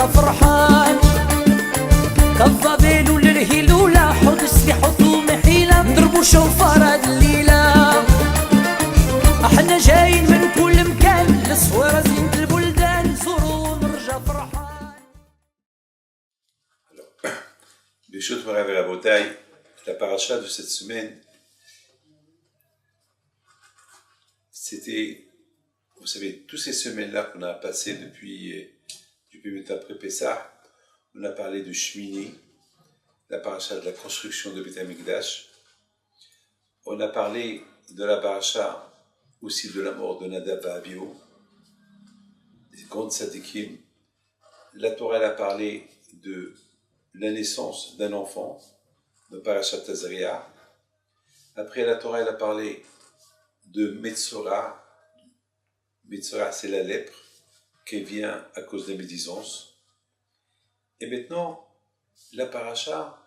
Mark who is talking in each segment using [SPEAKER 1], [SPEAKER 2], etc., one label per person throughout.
[SPEAKER 1] مرجع فرحان كالظبيل للهلولة حط سلاح حطوم حيلة نضربوا شوفار هاد الليلة احنا جايين من كل مكان للصويرة زينة البلدان نزوروا ونرجع فرحان.
[SPEAKER 2] Bishut Morav et Rabotai, la paracha de cette semaine, c'était, vous savez, toutes ces semaines-là qu'on a passées depuis après Pessah, on a parlé de Shmini, la paracha de la construction de Beth Amikdash. On a parlé de la paracha aussi de la mort de Nadav et Abihu, des grands tzadikim. La Torah elle a parlé de la naissance d'un enfant, de Parashat Tazria. Après, la Torah elle a parlé de Metzora. Metzora, c'est la lèpre qui vient à cause de la médisance. Et maintenant, la paracha,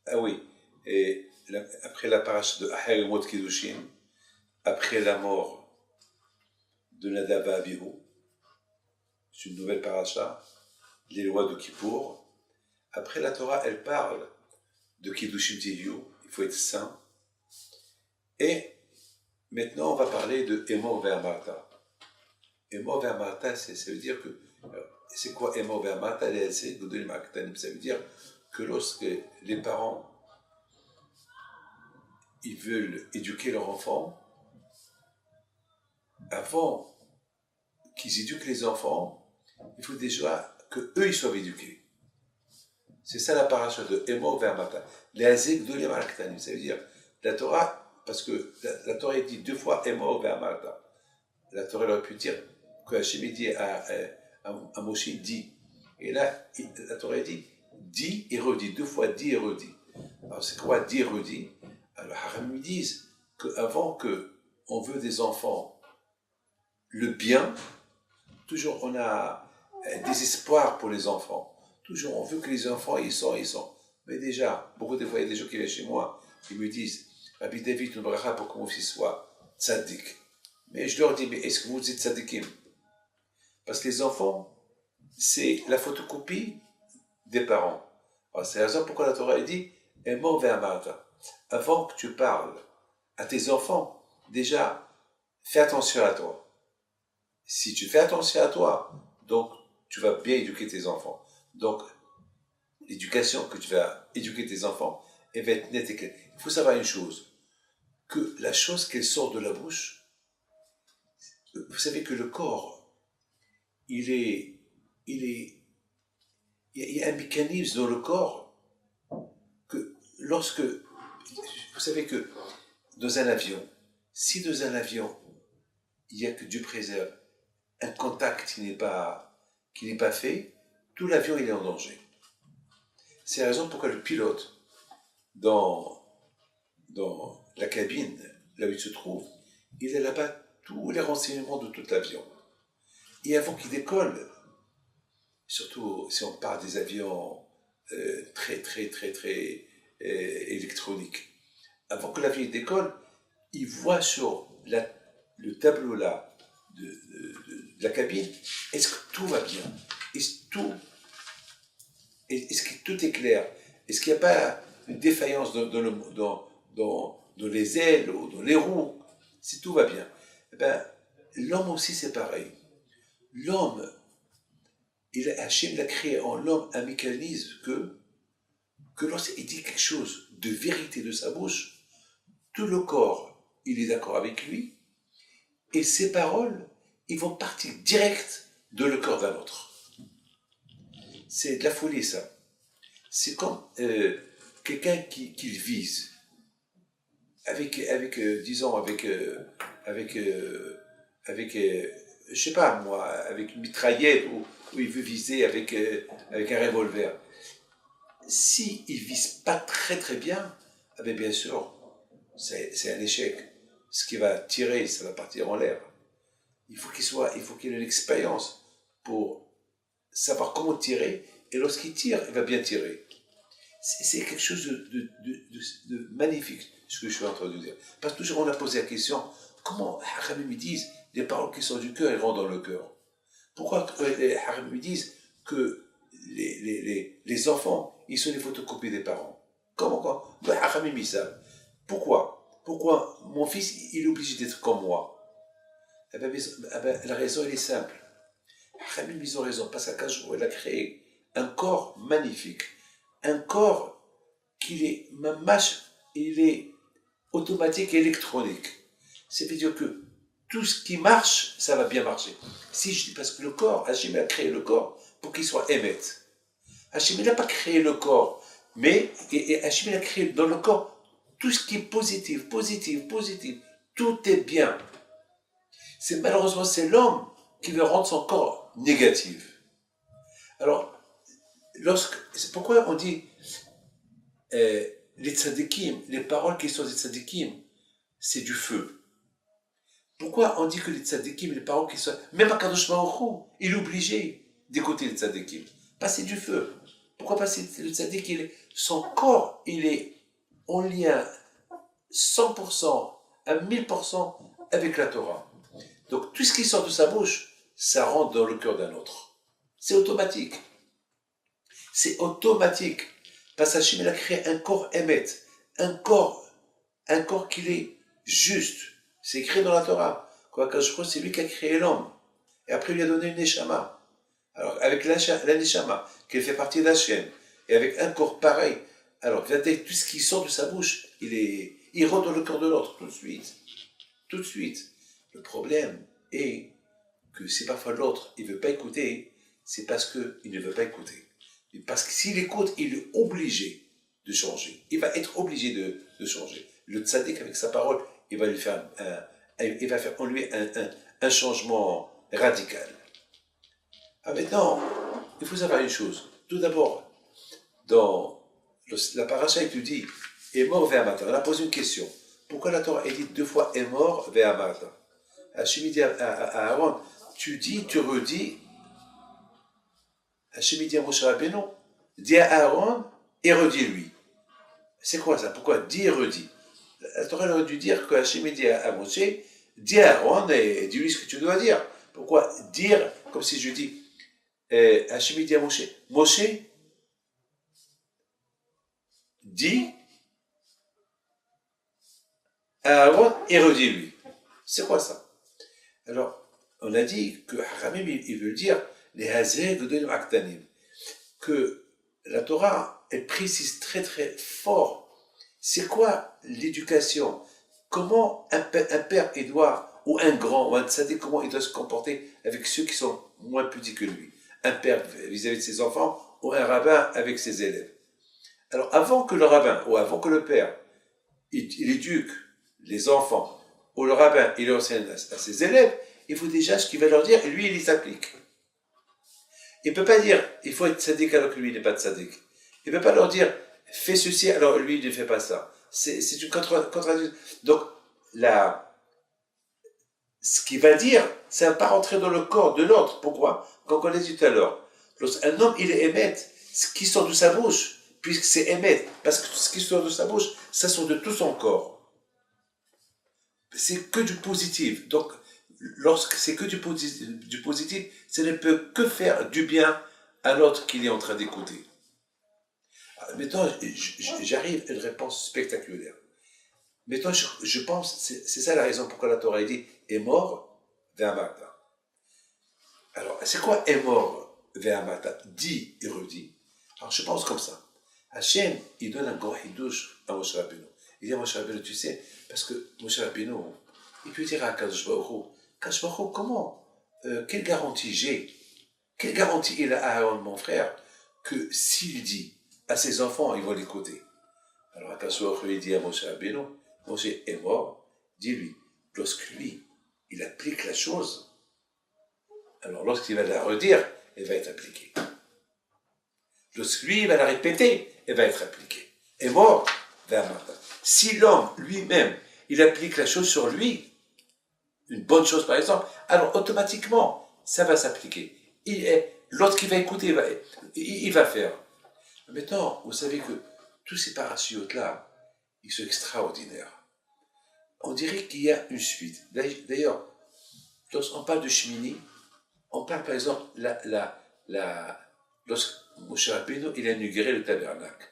[SPEAKER 2] après la paracha de Aher Mot Kiddushin, après la mort de Nadav et Abihu, c'est une nouvelle paracha, les lois de Kippour. Après la Torah, elle parle de Kiddushin Tiyu, il faut être saint. Et maintenant, on va parler de Emor Ve'amarta. Emor Ve'amarta, ça veut dire que, c'est quoi Emor Ve'amarta? Ça veut dire que lorsque les parents, ils veulent éduquer leur enfant, avant qu'ils éduquent les enfants, il faut déjà qu'eux, ils soient éduqués. C'est ça la paracha de Emor Ve'amarta. Les Azek de l'Emalaktanim. Ça veut dire, la Torah, parce que la Torah dit deux fois Emor Ve'amarta. La Torah aurait pu dire que Hachem dit à Moshe, dit. Et là, la Torah dit, dit et redit. Deux fois dit et redit. Alors c'est quoi dit et redit? Alors Haram disent qu'avant qu'on veut des enfants le bien, toujours on a des espoirs pour les enfants. Toujours, on veut que les enfants, ils sont. Mais déjà, beaucoup de fois, il y a des gens qui viennent chez moi, qui me disent, Rabbi David, une bracha pour que mon fils soit tzaddik. Mais je leur dis, mais est-ce que vous êtes tzaddikim? Parce que les enfants, c'est la photocopie des parents. Alors, c'est la raison pourquoi la Torah dit, Emor Ve'amarta. Avant que tu parles à tes enfants, déjà, fais attention à toi. Si tu fais attention à toi, donc, tu vas bien éduquer tes enfants. Donc, l'éducation que tu vas éduquer tes enfants, elle va être nette et claire. Il faut savoir une chose, que la chose qu'elle sort de la bouche, vous savez que le corps, il y a un mécanisme dans le corps, que lorsque, vous savez que dans un avion, si dans un avion, il n'y a que Dieu préserve, un contact qui n'est pas fait, tout l'avion il est en danger. C'est la raison pourquoi le pilote, dans la cabine, là où il se trouve, il a là-bas tous les renseignements de tout l'avion. Et avant qu'il décolle, surtout si on parle des avions très électroniques, avant que l'avion décolle, il voit sur le tableau là de la cabine, est-ce que tout va bien? Est-ce que tout est clair? Est-ce qu'il n'y a pas une défaillance dans les ailes ou dans les roues? Si tout va bien. Eh bien, l'homme aussi c'est pareil. L'homme, Hachem l'a créé en l'homme un mécanisme que lorsqu'il dit quelque chose de vérité de sa bouche, tout le corps, il est d'accord avec lui, et ses paroles, ils vont partir direct de le corps d'un autre. C'est de la folie, ça. C'est comme quelqu'un qui vise je sais pas moi, avec une mitraillette ou il veut viser avec un revolver. Si il vise pas très bien, bien sûr, c'est un échec. Ce qui va tirer, ça va partir en l'air. Il faut qu'il ait une expérience pour savoir comment tirer, et lorsqu'il tire, il va bien tirer. C'est quelque chose de magnifique, ce que je suis en train de dire. Parce que toujours on a posé la question, comment Haram me disent, les paroles qui sont du cœur, elles rentrent dans le cœur? Pourquoi les Haram me disent que les enfants, ils sont les photocopies des parents. Comment quoi? Pourquoi mon fils, il est obligé d'être comme moi? La raison, elle est simple. Ils ont raison, parce qu'un jour, il a créé un corps magnifique. Un corps qui est, il est automatique et électronique. C'est-à-dire que tout ce qui marche, ça va bien marcher. Si je dis, parce que le corps, Hachem a créé le corps pour qu'il soit émette. Hachem n'a pas créé le corps, mais Hachem a créé dans le corps tout ce qui est positif. Tout est bien. Malheureusement, c'est l'homme qui veut rendre son corps négatif. Alors, c'est pourquoi on dit les tzadikim, les paroles qui sont des tzadikim, c'est du feu. Pourquoi on dit que les tzadikim, les paroles qui sont... Même Akadosh Baruch Hu, il est obligé d'écouter les tzadikim. Passer du feu. Pourquoi passer le tzadik, son corps, il est en lien 100%, à 1000% avec la Torah. Donc tout ce qui sort de sa bouche, ça rentre dans le cœur d'un autre. C'est automatique. C'est automatique. Parce qu'Hachem, il a créé un corps émet, un corps qui est juste. C'est écrit dans la Torah. Quoi, je crois que c'est lui qui a créé l'homme. Et après, il lui a donné une neshama. Alors, avec la neshama, qui fait partie d'Hachem, et avec un corps pareil, alors, tout ce qui sort de sa bouche, il rentre dans le corps de l'autre, tout de suite. Tout de suite. Le problème est que si parfois l'autre, il ne veut pas écouter, c'est parce qu'il ne veut pas écouter. Et parce que s'il écoute, il est obligé de changer. Il va être obligé de changer. Le tzaddik, avec sa parole, il va lui faire en lui un changement radical. Ah, maintenant, il faut savoir une chose. Tout d'abord, dans la paracha, il te dit « est mort vers matin ». On a posé une question. Pourquoi la Torah dit 2 fois « est mort vers matin » Hachem dit à Aaron, tu redis. Hachem dit à Moshe Rabbeinu, dis à Aaron et redis-lui. C'est quoi ça? Pourquoi dis et redis? La Torah aurait dû dire que Hachem dit à Moshe, dis à Aaron et dis-lui ce que tu dois dire. Pourquoi dire comme si je dis Hachem dit à Moshe, Moshe, dis à Aaron et redis-lui. C'est quoi ça? Alors, on a dit que Haramim, il veut dire les hazeh gedolim aktanim, que la Torah, elle précise très très fort c'est quoi l'éducation, comment un père il doit, ou un grand, ou un tzaddik, comment il doit se comporter avec ceux qui sont moins petits que lui, un père vis-à-vis de ses enfants, ou un rabbin avec ses élèves. Alors avant que le rabbin, ou avant que le père, il éduque les enfants, ou le rabbin, il enseigne à ses élèves, il faut déjà ce qu'il va leur dire, et lui, il les applique. Il ne peut pas dire, il faut être tzaddik alors que lui, il n'est pas tzaddik. Il ne peut pas leur dire, fais ceci alors lui, il ne fait pas ça. C'est une contradiction. Donc, ce qu'il va dire, ça ne va pas rentrer dans le corps de l'autre. Pourquoi? Comme on l'a dit tout à l'heure. Un homme, il est émet, ce qui sort de sa bouche, puisque c'est émet, parce que ce qui sort de sa bouche, ça sort de tout son corps. C'est que du positif. Donc, lorsque c'est que du positif, ça ne peut que faire du bien à l'autre qu'il est en train d'écouter. Maintenant, j'arrive à une réponse spectaculaire. Maintenant, je pense, c'est ça la raison pourquoi la Torah dit est mort vers matin. Alors, c'est quoi est mort vers matin? Dit et redit. Alors, je pense comme ça. Hachem, il donne un grand hidouche à Moshe Rabbeinu. Il dit à Moshe Rabbeinu, tu sais, parce que Moshe Rabbeinu, il peut dire à Kadosh Baruch Hu, comment, quelle garantie j'ai, quelle garantie il a à Aaron, mon frère, que s'il dit à ses enfants, ils vont l'écouter. Alors, Kadosh Baruch Hu, il dit à Moshe Rabbeinu, Moshe est mort, dis-lui, lorsque lui, il applique la chose, alors lorsqu'il va la redire, elle va être appliquée. Lorsque lui, il va la répéter, elle va être appliquée. Est mort vers matin. Si l'homme lui-même, il applique la chose sur lui, une bonne chose par exemple, alors automatiquement, ça va s'appliquer. L'autre qui va écouter, il va faire. Maintenant, vous savez que tous ces parachutes-là, ils sont extraordinaires. On dirait qu'il y a une suite. D'ailleurs, lorsqu'on parle de Shmini, on parle par exemple, lorsqu'on Moshe Rabbeinu, il a inauguré le tabernacle.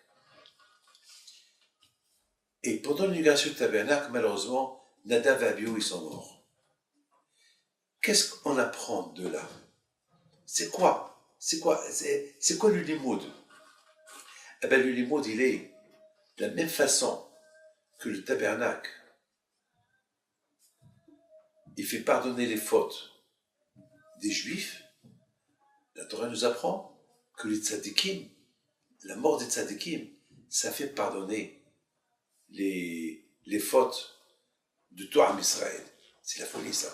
[SPEAKER 2] Et pendant l'inauguration du tabernacle, malheureusement, Nadav et Abihu, ils sont morts. Qu'est-ce qu'on apprend de là? C'est quoi le limoud? Eh bien, le limoud, il est de la même façon que le tabernacle. Il fait pardonner les fautes des Juifs. La Torah nous apprend que les tzadikim, la mort des tzadikim, ça fait pardonner les fautes de tout Am Israël. C'est la folie, ça.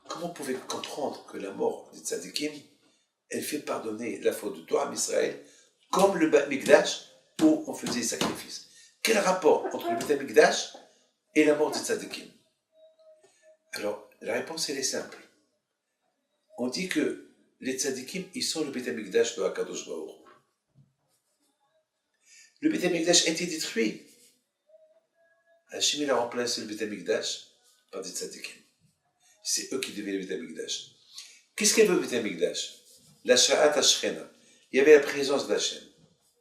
[SPEAKER 2] Comment vous pouvez comprendre que la mort des tzadikim, elle fait pardonner la faute de tout Am Israël, comme le Beit Mikdash, où on faisait les sacrifices? Quel rapport entre le Beit Mikdash et la mort des tzadikim? Alors, la réponse, elle est simple. On dit que les tzadikim, ils sont le Beit Mikdash de Hakadosh Baruch Hu. Le Beit Mikdash a été détruit. Hachem, il a remplacé le Beit Mikdash par des tzadikim. C'est eux qui deviennent le Beit Mikdash. Qu'est-ce qu'est le Beit Mikdash? La Sha'at Hashchena. Il y avait la présence d'Hachem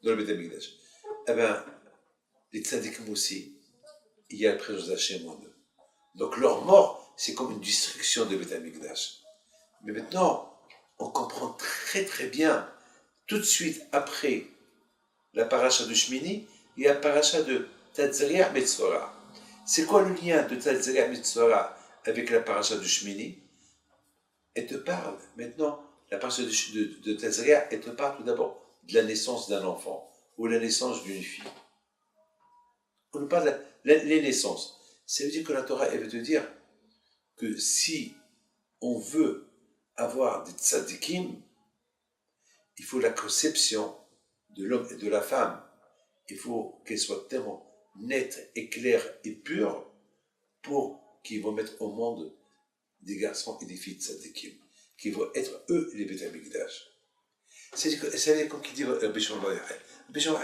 [SPEAKER 2] dans le Beit Mikdash. Eh bien, les tzadikim aussi, il y a la présence d'Hachem en eux. Donc leur mort, c'est comme une destruction de Beit Mikdash. Mais maintenant, on comprend très très bien, tout de suite après la paracha de Shmini, il y a la paracha de Tzatzriah Metzora. C'est quoi le lien de Tzatzriah Metzora avec la paracha de Shmini? Elle te parle, maintenant, la paracha de Tzatzriah, elle te parle tout d'abord de la naissance d'un enfant, ou la naissance d'une fille. On nous parle de les naissances. Ça veut dire que la Torah, elle veut te dire que si on veut avoir des tzadikim, il faut la conception de l'homme et de la femme. Il faut qu'elle soit tellement nette et claire et pure pour qu'ils vont mettre au monde des garçons et des filles tzadikim, qui vont être eux les Beit Mikdash. C'est comme qui dit Béchon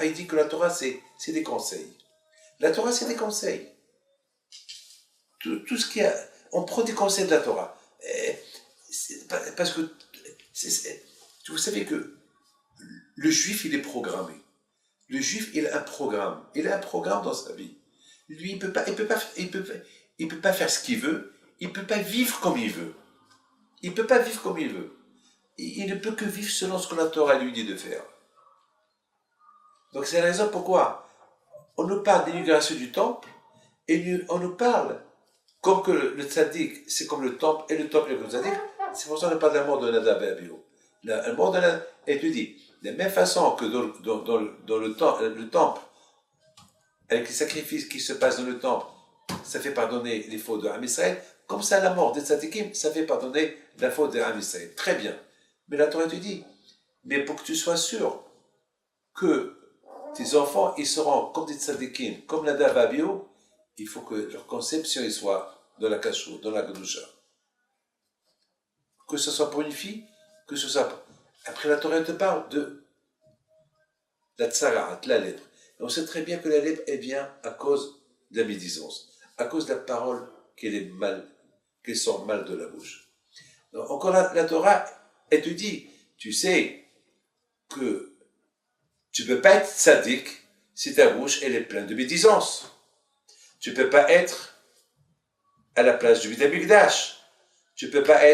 [SPEAKER 2] il dit que la Torah c'est des conseils. La Torah c'est des conseils. Tout ce qu'il y a, on prend des conseils de la Torah. Parce que vous savez que le juif il est programmé. Le juif il a un programme. Il a un programme dans sa vie. Lui il peut pas faire ce qu'il veut. Il peut pas vivre comme il veut. Il peut pas vivre comme il veut. Il ne peut que vivre selon ce que la Torah lui dit de faire. Donc c'est la raison pourquoi on nous parle d'inauguration du temple et on nous parle comme que le tzaddik c'est comme le temple et le temple est comme le tzaddik. C'est pour ça qu'on ne parle de la mort de Nadav et Abihu. La mort de Nadav, et tu dis, de la même façon que dans le temple, avec les sacrifices qui se passent dans le temple, ça fait pardonner les fautes de Am Israël, comme ça la mort des tzadikim, ça fait pardonner la faute de Am Israël. Très bien. Mais la Torah te dit, mais pour que tu sois sûr que tes enfants, ils seront comme des tzadikim, comme Nadav et Abihu, il faut que leur conception ils soit dans la kashrut, dans la kedusha. Que ce soit pour une fille, que ce soit pour... Après la Torah te parle de la tsarat, la lèpre. Et on sait très bien que la lèpre, elle vient à cause de la médisance, à cause de la parole qu'elle sort mal de la bouche. Donc, encore la Torah, elle te dit, tu sais que tu ne peux pas être sadique si ta bouche elle est pleine de médisance. Tu ne peux pas être à la place du Beit Mikdash. Tu peux rien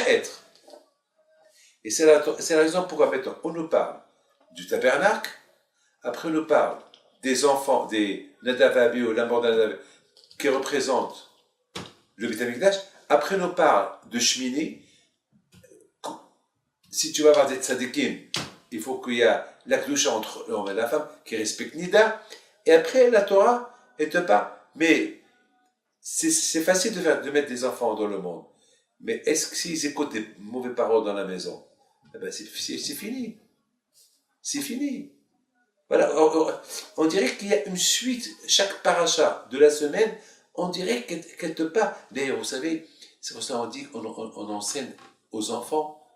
[SPEAKER 2] être. Et c'est la raison pourquoi maintenant on nous parle du tabernacle, après on nous parle des enfants, des Nadav et Abihu, la mort de Nadav, qui représentent le Beit Mikdash, après on nous parle de Shmini. Si tu vas avoir des tzadikim, il faut qu'il y ait la kedusha entre l'homme et la femme qui respecte Nida, et après la Torah, elle te parle. Mais c'est facile de mettre des enfants dans le monde. Mais est-ce que s'ils écoutent des mauvaises paroles dans la maison, eh ben c'est fini. C'est fini. Voilà, on dirait qu'il y a une suite, chaque paracha de la semaine, on dirait qu'elle te parle. D'ailleurs, vous savez, c'est pour ça qu'on dit qu'on enseigne aux enfants,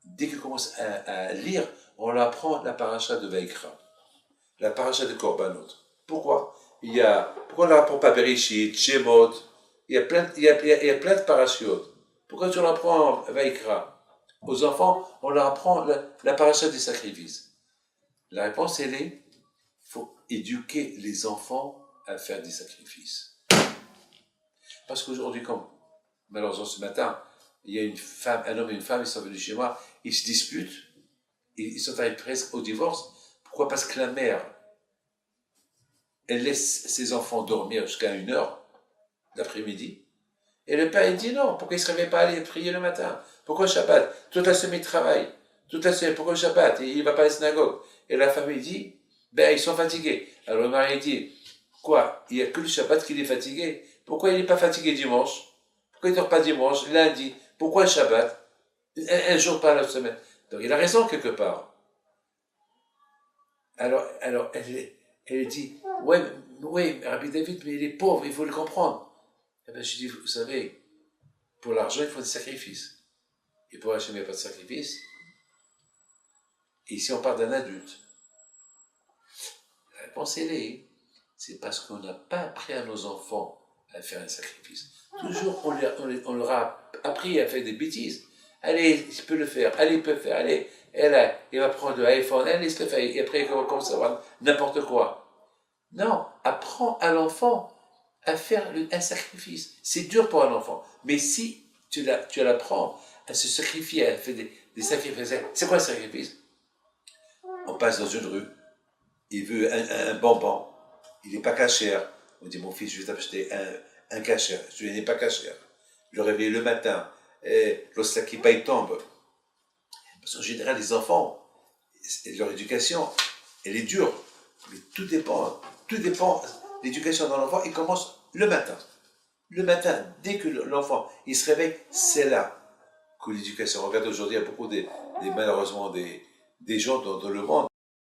[SPEAKER 2] dès qu'ils commencent à lire, on leur apprend la paracha de Vaikra, la paracha de Korbanot. Pourquoi on ne leur apprend pas Bereshit, Shemot, il y a plein de parachutes. Pourquoi tu leur apprends Vaikra? aux enfants, on leur apprend la paracha des sacrifices? La réponse, elle est, il faut éduquer les enfants à faire des sacrifices. Parce qu'aujourd'hui, comme malheureusement ce matin, il y a une femme, un homme et une femme, ils sont venus chez moi, ils se disputent, ils sont arrivés presque au divorce. Pourquoi? Parce que la mère, elle laisse ses enfants dormir jusqu'à 1 heure l'après-midi, et le père, il dit non, pourquoi il ne se réveille pas à aller prier le matin? Pourquoi le Shabbat? Toute la semaine, il travaille. Toute la semaine, pourquoi le Shabbat? Il ne va pas à la synagogue. Et la femme, il dit, ben, ils sont fatigués. Alors le mari, il dit, quoi? Il n'y a que le Shabbat qu'il est fatigué. Pourquoi il n'est pas fatigué dimanche? Pourquoi il ne dort pas dimanche, lundi? Pourquoi le Shabbat? Un jour par la semaine. Donc il a raison quelque part. Alors elle dit, ouais, Rabbi David, mais il est pauvre, il faut le comprendre. Eh bien, je dis, vous savez, pour l'argent, il faut des sacrifices. Et pour Hachem, il n'y a pas de sacrifice. Et ici, on parle d'un adulte. La réponse, elle est, c'est parce qu'on n'a pas appris à nos enfants à faire un sacrifice. Toujours, on leur a appris à faire des bêtises. Allez, il peut le faire. Allez, il peut le faire. Allez, il va prendre l'iPhone. Allez, il se le fait. Et après, il va commencer à voir n'importe quoi. Non, apprends à l'enfant à faire un sacrifice. C'est dur pour un enfant. Mais si tu l'apprends à se sacrifier, à faire des sacrifices. C'est quoi un sacrifice? On passe dans une rue. Il veut un bonbon. Il n'est pas cachère. On dit, mon fils, je vais t'acheter un cachère. Je n'ai pas cachère. Je le réveille le matin. Et lorsque la kippa tombe. Parce qu'en général, les enfants, leur éducation, elle est dure. Mais tout dépend. L'éducation dans l'enfant, il commence le matin. Le matin, dès que l'enfant il se réveille, c'est là que l'éducation. Regarde aujourd'hui, il y a beaucoup malheureusement des gens dans le monde.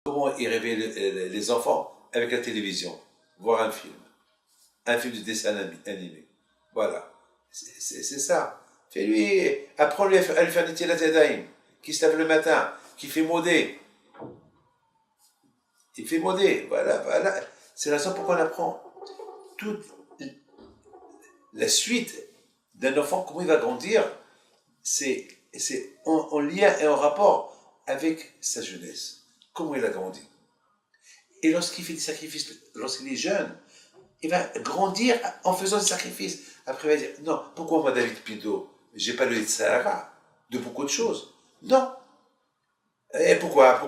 [SPEAKER 2] Comment ils réveillent les enfants? Avec la télévision. Voir un film de dessin animé. Voilà. C'est ça. Fais-lui, apprends-lui à lui faire des tilat yadayim, qui se lève le matin, qui fait modé. Il fait modé. Voilà. C'est la raison pourquoi on apprend toute la suite d'un enfant, comment il va grandir, c'est en lien et en rapport avec sa jeunesse. Comment il a grandi. Et lorsqu'il fait des sacrifices, lorsqu'il est jeune, il va grandir en faisant des sacrifices. Après, il va dire, non, pourquoi moi, David Pido, j'ai pas le Sahara de beaucoup de choses? Non. Et pourquoi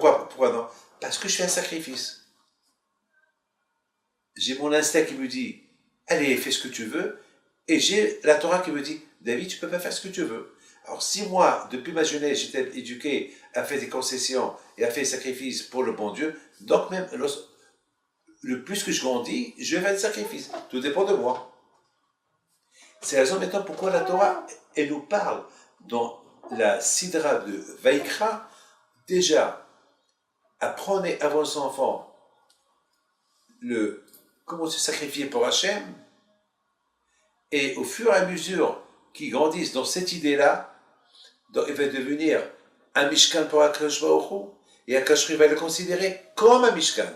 [SPEAKER 2] non? Parce que je fais un sacrifice. J'ai mon instinct qui me dit, allez, fais ce que tu veux. Et j'ai la Torah qui me dit, David, tu peux pas faire ce que tu veux. Alors si moi, depuis ma jeunesse, j'étais éduqué à faire des concessions et à faire des sacrifices pour le bon Dieu, donc même le plus que je grandis, je vais faire des sacrifices. Tout dépend de moi. C'est la raison maintenant pourquoi la Torah, elle nous parle dans la Sidra de Vaikra, déjà, apprenez à vos enfants comment se sacrifier pour Hachem, et au fur et à mesure qu'ils grandissent dans cette idée-là, il va devenir un Mishkan pour Akadosh Baruch Hu, et Akadosh Baruch Hu va le considérer comme un Mishkan.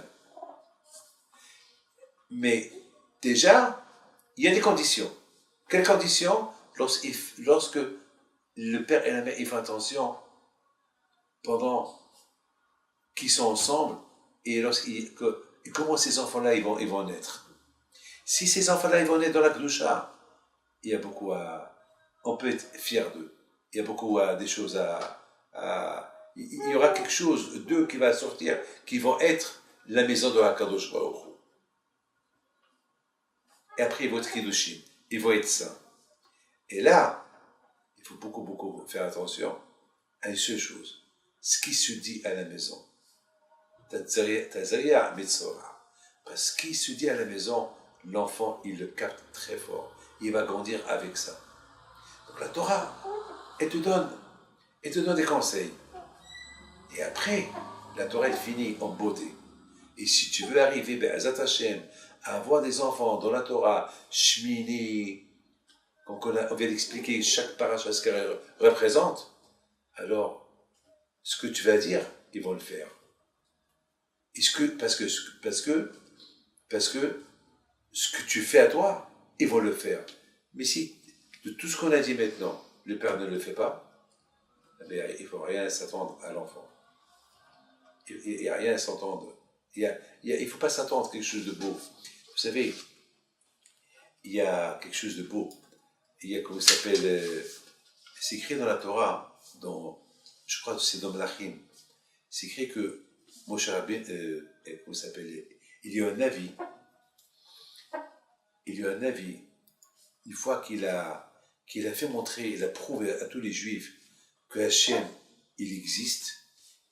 [SPEAKER 2] Mais déjà, il y a des conditions. Quelles conditions? Lorsque le père et la mère ils font attention pendant qu'ils sont ensemble et comment ces enfants-là ils vont naître. Si ces enfants-là ils vont naître dans la Kedusha, il y a beaucoup on peut être fier d'eux. Il y a beaucoup des choses il y aura quelque chose d'eux qui va sortir, qui vont être la maison de Hakadosh Baruch Hu. Et après, ils vont être Kiddushim. Ils vont être saints. Et là, il faut beaucoup faire attention à une seule chose. Ce qui se dit à la maison. Tazaria Metzora. Parce que ce qui se dit à la maison, l'enfant, il le capte très fort. Il va grandir avec ça. Donc la Torah, elle te donne des conseils. Et après, la Torah, elle finit en beauté. Et si tu veux arriver, Be'ezat Hashem, à avoir des enfants dans la Torah, Shmini, on vient d'expliquer chaque paracha ce qu'elle représente, alors, ce que tu vas dire, ils vont le faire. Parce que ce que tu fais à toi, ils vont le faire. Mais si, de tout ce qu'on a dit maintenant, le Père ne le fait pas, Mais il ne faut rien s'attendre à l'enfant. Il n'y a rien à s'entendre. Il ne faut pas s'attendre à quelque chose de beau. Vous savez, il y a quelque chose de beau. Il y a, comment ça s'appelle, c'est écrit dans la Torah, je crois que c'est dans Malachim, c'est écrit que Moshe Rabbeinu, comment ça s'appelle, il y a un avis, une fois qu'il a fait montrer, il a prouvé à tous les Juifs que Hachem, il existe,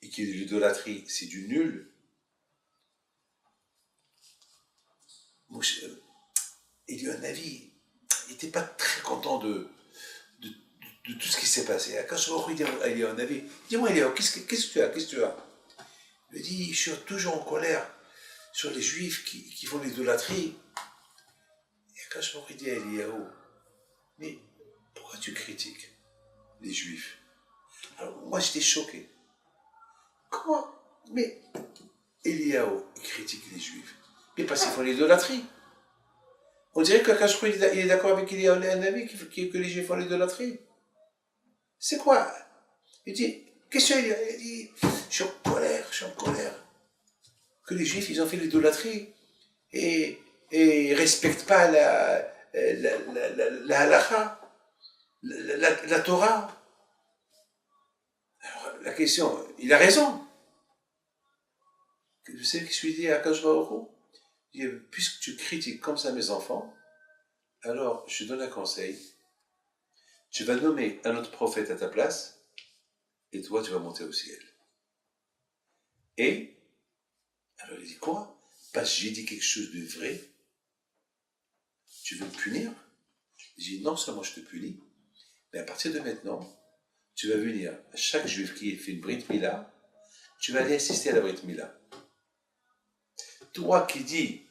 [SPEAKER 2] et que l'idolâtrie, c'est du nul, Moshe, il y a un avis, il n'était pas très content de tout ce qui s'est passé. Quand je vois il y a un avis, dis-moi, qu'est-ce que tu as? Il me dit, je suis toujours en colère sur les Juifs qui font l'idolâtrie. Et quand je vois il dit à Eliyahu, mais pourquoi tu critiques les Juifs? Alors moi j'étais choqué. Comment? Mais Eliyahu, il critique les Juifs. Mais parce qu'ils font l'idolâtrie. On dirait que quand je crois il est d'accord avec Eliyahu, un ami que les Juifs font l'idolâtrie. C'est quoi? Il dit, qu'est-ce qu'il y a? Il dit, je suis en colère. Que les Juifs, ils ont fait l'idolâtrie et ils ne respectent pas la halakha, la Torah. Alors, la question, il a raison. Vous savez ce que je lui dis à Akash Baruch Hu? Il dit, puisque tu critiques comme ça mes enfants, alors je te donne un conseil. Tu vas nommer un autre prophète à ta place, et toi, tu vas monter au ciel. Et, alors il dit quoi? Parce que j'ai dit quelque chose de vrai, tu veux me punir? Il dit non seulement je te punis, mais à partir de maintenant, tu vas venir à chaque juif qui fait une Brit Mila, tu vas aller assister à la Brit Mila. Toi qui dis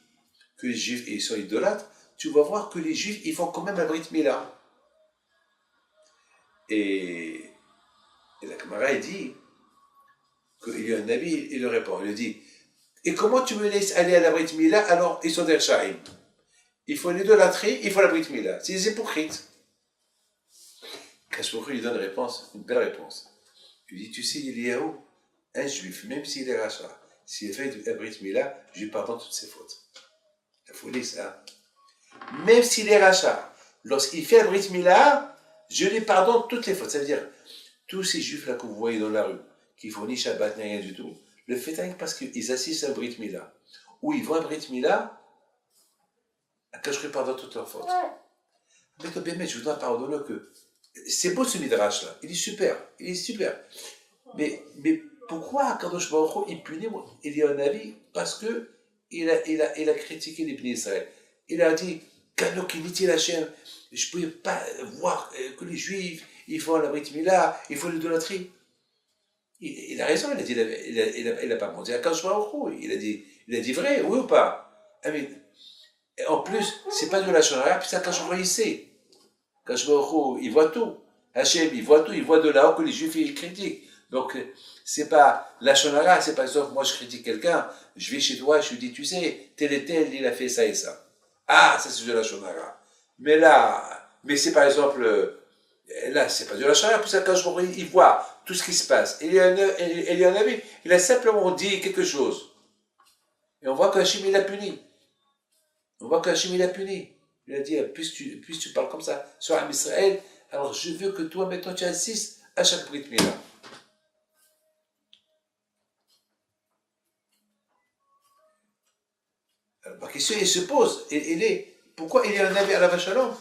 [SPEAKER 2] que les juifs ils sont idolâtres, tu vas voir que les juifs ils font quand même la Brit Mila. Et la Gemara, il dit qu'il y a un ami, il le répond, il lui dit, et comment tu me laisses aller à la Brit Mila alors ils sont des Shaim? Il faut l'idolâtrie, il faut la Brit Mila. C'est des hypocrites. Kashmir lui donne une belle réponse. Il dit, tu sais, Eliyahu, un juif, même s'il est rachat, s'il fait la Brit Mila, je lui pardonne toutes ses fautes. La folie, ça. Même s'il est rachat, lorsqu'il fait la Brit Mila, je lui pardonne toutes les fautes. Ça veut dire, tous ces juifs-là que vous voyez dans la rue, qui font ni Shabbat, ni rien du tout, le fait est parce qu'ils assistent à un Brit Mila, ou ils vont à un Brit Mila, que je lui pardonne toutes leurs fautes. Mais toi, bien, je voudrais pardonner que c'est beau ce midrash-là, il est super. Mais pourquoi Kadosh Baruch Hu, il punit, il y a un avis, parce que il a critiqué les Bnei Israël. Il a dit, Kanokiniti Lachem, je ne pouvais pas voir que les Juifs, ils font la Brit Mila, ils font l'idolâtrie. Il a raison, il n'a pas menti à Kadosh Baruch Hu, il a dit vrai, oui ou pas? Et en plus, c'est pas de la Shonara, puis ça, Kadosh Baruch Hu, il sait. Kadosh Baruch Hu, il voit tout. Hachem, il voit tout, il voit de là-haut que les Juifs, ils critiquent. Donc, c'est pas la Shonara, c'est par exemple, moi je critique quelqu'un, je vais chez toi, je lui dis, tu sais, tel et tel, il a fait ça et ça. Ah, ça c'est de la Shonara. Mais c'est par exemple, là, c'est pas de la Shonara, puis ça, Kadosh Baruch Hu, il voit tout ce qui se passe. Il y a un ami, il a simplement dit quelque chose. Et on voit qu'Hachem, il a puni. Il a dit, puisque tu parles comme ça sur Am Israël, alors je veux que toi, maintenant, tu assistes à chaque Brit Mila. Alors, ma question, elle se pose, pourquoi il y a un avis à la vache à l'homme?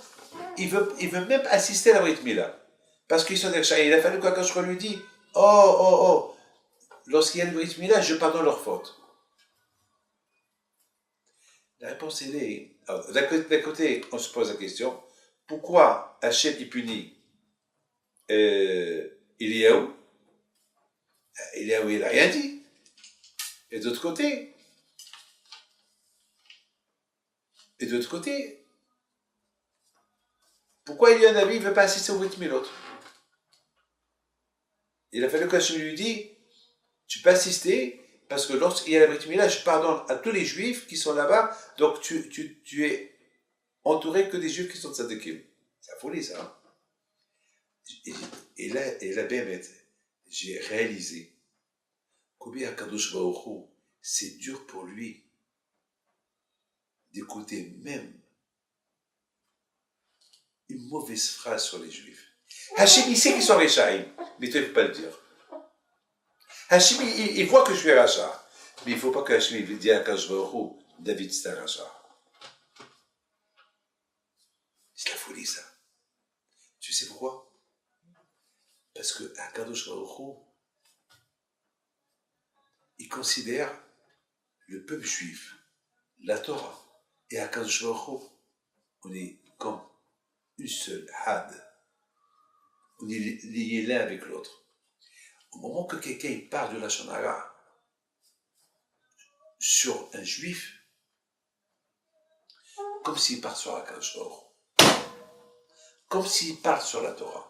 [SPEAKER 2] Il veut même assister à la Brit Mila. Parce qu'ils sont des chahis. Il a fallu quand je lui dis, lorsqu'il y a une Brit Mila, je pardonne leurs fautes. La réponse est, d'un côté, on se pose la question, pourquoi Hachem il punit Eliyahu? Eliyahu, il n'a rien dit. Et d'autre côté, pourquoi il y a un ami, il ne veut pas assister au Brit Milot? Il a fallu qu'Hachem lui dise, tu peux assister, parce que lorsqu'il y a la Brit Mila, je pardonne à tous les Juifs qui sont là-bas, donc tu es entouré que des Juifs qui sont tzadikim. C'est la folie, ça. Hein? Et là, Bémet, j'ai réalisé combien Kadosh Baruch Hu, c'est dur pour lui d'écouter même une mauvaise phrase sur les Juifs. Hachim, il sait qu'ils sont Réchaïm, mais toi, il ne faut pas le dire. Hachim, il voit que je suis Racha, mais il ne faut pas que Hachim dise à Kadosh Baruch Hu, David, c'est un Racha. C'est la folie, ça. Tu sais pourquoi? Parce que Kadosh Baruch Hu, il considère le peuple juif, la Torah, et Kadosh Baruch Hu, on est comme une seule, had. On est liés l'un avec l'autre. Au moment que quelqu'un parle de la Shonara sur un juif, comme s'il parle sur Kadosh Baruch Hu, comme s'il parle sur la Torah.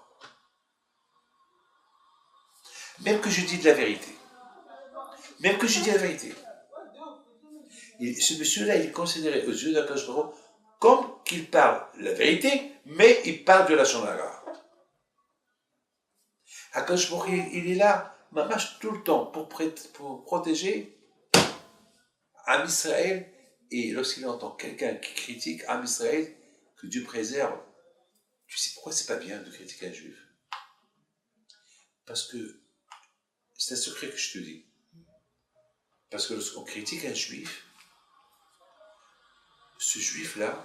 [SPEAKER 2] Même que je dis de la vérité. Même que je dis la vérité. Et ce monsieur-là, il est considéré aux yeux d'Akadosh Baruch Hu comme qu'il parle la vérité, mais il parle de la Shonara. Akadosh Baruch Hu, il est là, mamash, tout le temps, pour protéger Am Israël. Et lorsqu'il entend quelqu'un qui critique Am Israël, que Dieu préserve, tu sais pourquoi c'est pas bien de critiquer un juif? Parce que c'est un secret que je te dis. Parce que lorsqu'on critique un juif, ce juif-là,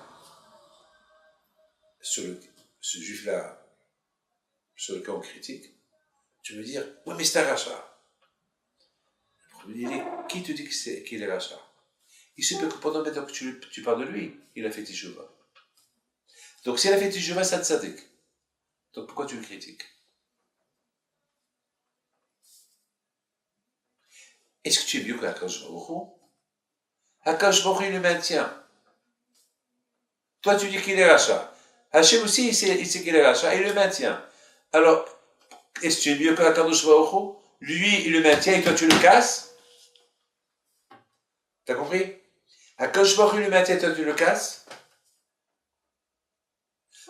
[SPEAKER 2] sur lequel on critique, tu veux dire, ouais, mais c'est un rachat. Le problème, il est, qui te dit qu'il est rachat? Il se peut que pendant maintenant que tu parles de lui, il a fait Teshuvah. Donc s'il a fait Teshuvah, c'est un tzaddik. Donc pourquoi tu le critiques? Est-ce que tu es mieux qu'Akadosh Baruch Hu? Akadosh Baruch Hu, il le maintient. Toi, tu dis qu'il est rachat. Hachem aussi, il sait qu'il est rachat, il le maintient. Alors, est-ce que tu es mieux qu'Akadosh Baruch Hu? Lui, il le maintient et toi, tu le casses? T'as compris? Akadosh Baruch Hu le maintient et toi, tu le casses?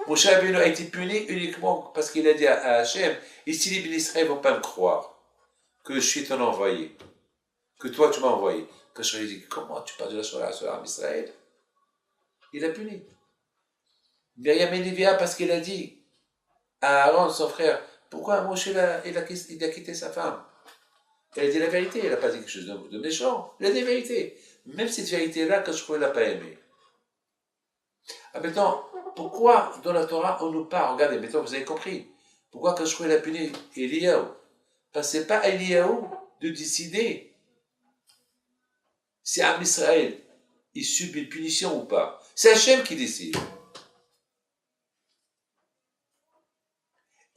[SPEAKER 2] Moshe Rabbeinu a été puni uniquement parce qu'il a dit à Hachem, ici les bénis Israël ne vont pas me croire que je suis ton envoyé, que toi tu m'as envoyé. Quand je lui ai dit, comment tu parles de la Shonara sur l'arme Israël? Il a puni. Myriam et Livia parce qu'il a dit à Aaron, son frère, pourquoi Moshe il a quitté sa femme? Elle a dit la vérité, elle n'a pas dit quelque chose de méchant, elle a dit la vérité. Même cette vérité-là, quand je ne l'a pas aimée. Ah, maintenant, pourquoi dans la Torah on nous parle? Regardez, maintenant vous avez compris. Pourquoi quand je l'a puni Eliyahu? Parce que ce n'est pas Eliyahu de décider si Am Israël il subit une punition ou pas. C'est Hachem qui décide.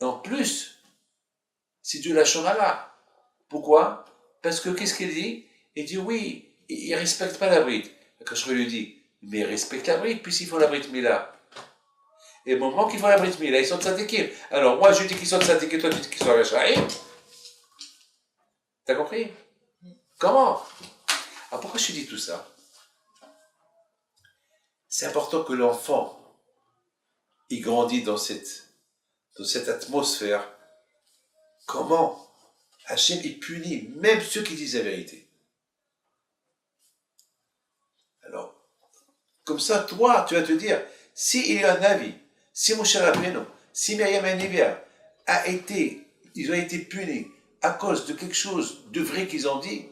[SPEAKER 2] Et en plus, c'est de la Shonara. Pourquoi? Parce que qu'est-ce qu'il dit? Il dit oui, il ne respecte pas la bride. Quand je lui dis, mais il respecte la bride, puisqu'ils font la bride Mila. Et au moment qu'ils font la bride Mila, ils sont tzadikim. Alors moi je dis qu'ils sont tzadikim, toi tu dis qu'ils sont rechaïm. T'as compris? Comment? Alors pourquoi je te dis tout ça? C'est important que l'enfant, il grandit dans cette atmosphère. Comment Hachem il punit même ceux qui disent la vérité. Alors, comme ça, toi, tu vas te dire, s'il y a un avis, si Moshe Rabbeinu, si Myriam et Livia ils ont été punis à cause de quelque chose de vrai qu'ils ont dit,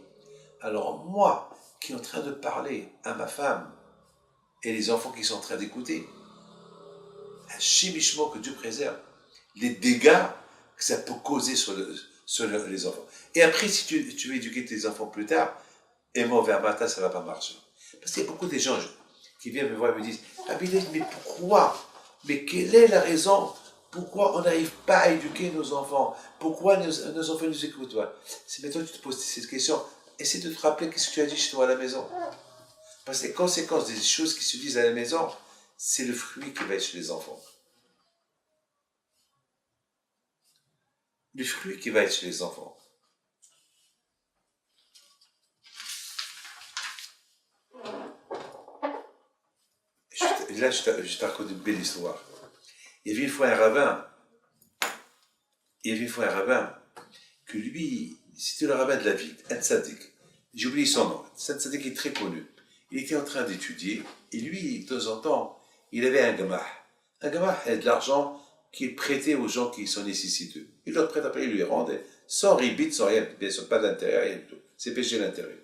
[SPEAKER 2] alors moi, qui est en train de parler à ma femme et les enfants qui sont en train d'écouter, Hachem Ishmo, que Dieu préserve, les dégâts que ça peut causer sur les enfants. Et après, si tu veux éduquer tes enfants plus tard, et moi vers matin, ça ne va pas marcher. Parce qu'il y a beaucoup de gens qui viennent me voir et me disent, ah Bilal, mais pourquoi? Mais quelle est la raison? Pourquoi on n'arrive pas à éduquer nos enfants? Pourquoi nos enfants nous écoutent? C'est maintenant que tu te poses cette question. Essaie de te rappeler qu'est-ce que tu as dit chez toi à la maison. Parce que les conséquences des choses qui se disent à la maison, c'est le fruit qui va être chez les enfants. Le fruit qui va être chez les enfants. Là, je te raconte une belle histoire. Il y avait une fois un rabbin, que lui, c'était le rabbin de la ville, un tzaddik. J'ai oublié son nom. C'est un tzaddik qui est très connu. Il était en train d'étudier, et lui, de temps en temps, il avait un gamah. Un gamah est de l'argent qu'il prêtait aux gens qui sont nécessiteux. Il leur prête, après il lui rend, sans ribit, sans rien, bien sûr, pas d'intérêt, rien du tout. C'est péché l'intérêt.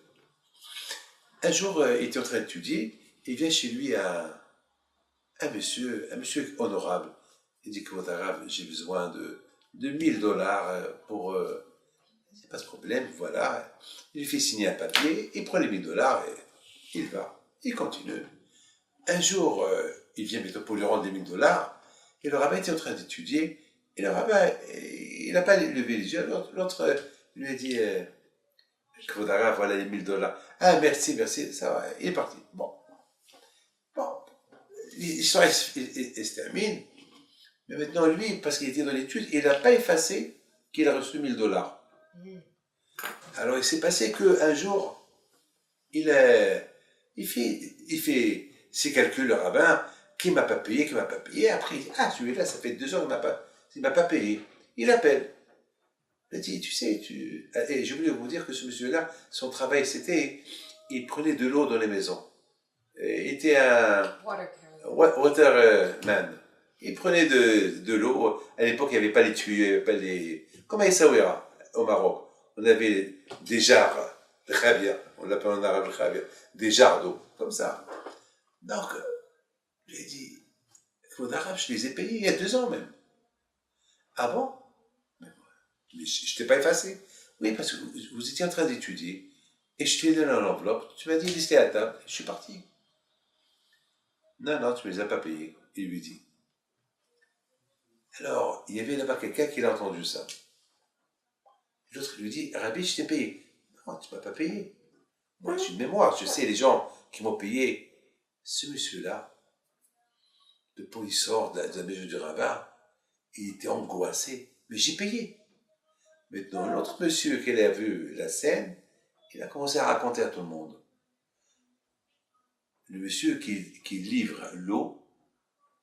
[SPEAKER 2] Un jour, il était en train d'étudier, il vient chez lui un monsieur honorable. Il dit que votre arabe, j'ai besoin de 1000 $ pour. C'est pas de problème, voilà. Il lui fait signer un papier, il prend les 1000 $ et il va. Il continue. Un jour, il vient bientôt pour lui rendre les 1000 $, et le rabbin était en train d'étudier, et le rabbin, il n'a pas levé les yeux, l'autre lui a dit que votre arabe, voilà les 1000 $. Ah, merci, merci, ça va, il est parti. Bon, l'histoire elle se termine. Mais maintenant, lui, parce qu'il était dans l'étude, il n'a pas effacé qu'il a reçu 1000 $. Alors, il s'est passé qu'un jour, il fait ses calculs, le rabbin, qui m'a pas payé. Après, il dit, ah, celui-là, ça fait 2 ans qu'il m'a pas payé. Il appelle. Il dit, tu sais, et j'ai voulu vous dire que ce monsieur-là, son travail, c'était, il prenait de l'eau dans les maisons. Il était un waterman. Il prenait de l'eau. À l'époque, il n'y avait pas les tuyaux, il n'y avait pas les... Comme à Essaouira, au Maroc. On avait des jarres de khabia, on l'appelle en arabe le khabia, des jarres d'eau, comme ça. Donc, j'ai dit, les arabes, je les ai payés il y a 2 ans même. Ah bon? Mais je t'ai pas effacé. Oui, parce que vous étiez en train d'étudier, et je t'ai donné l'enveloppe, tu m'as dit, laissez à table, je suis parti. Non, tu ne me les as pas payés, il lui dit. Alors, il y avait là-bas quelqu'un qui a entendu ça. L'autre lui dit, Rabbi, je t'ai payé. Non, tu ne m'as pas payé. Moi, j'ai une mémoire, je sais les gens qui m'ont payé. Ce monsieur-là, depuis il sort de la maison du rabbin, il était angoissé. Mais j'ai payé. Maintenant, l'autre monsieur qui a vu la scène, il a commencé à raconter à tout le monde. Le monsieur qui livre l'eau,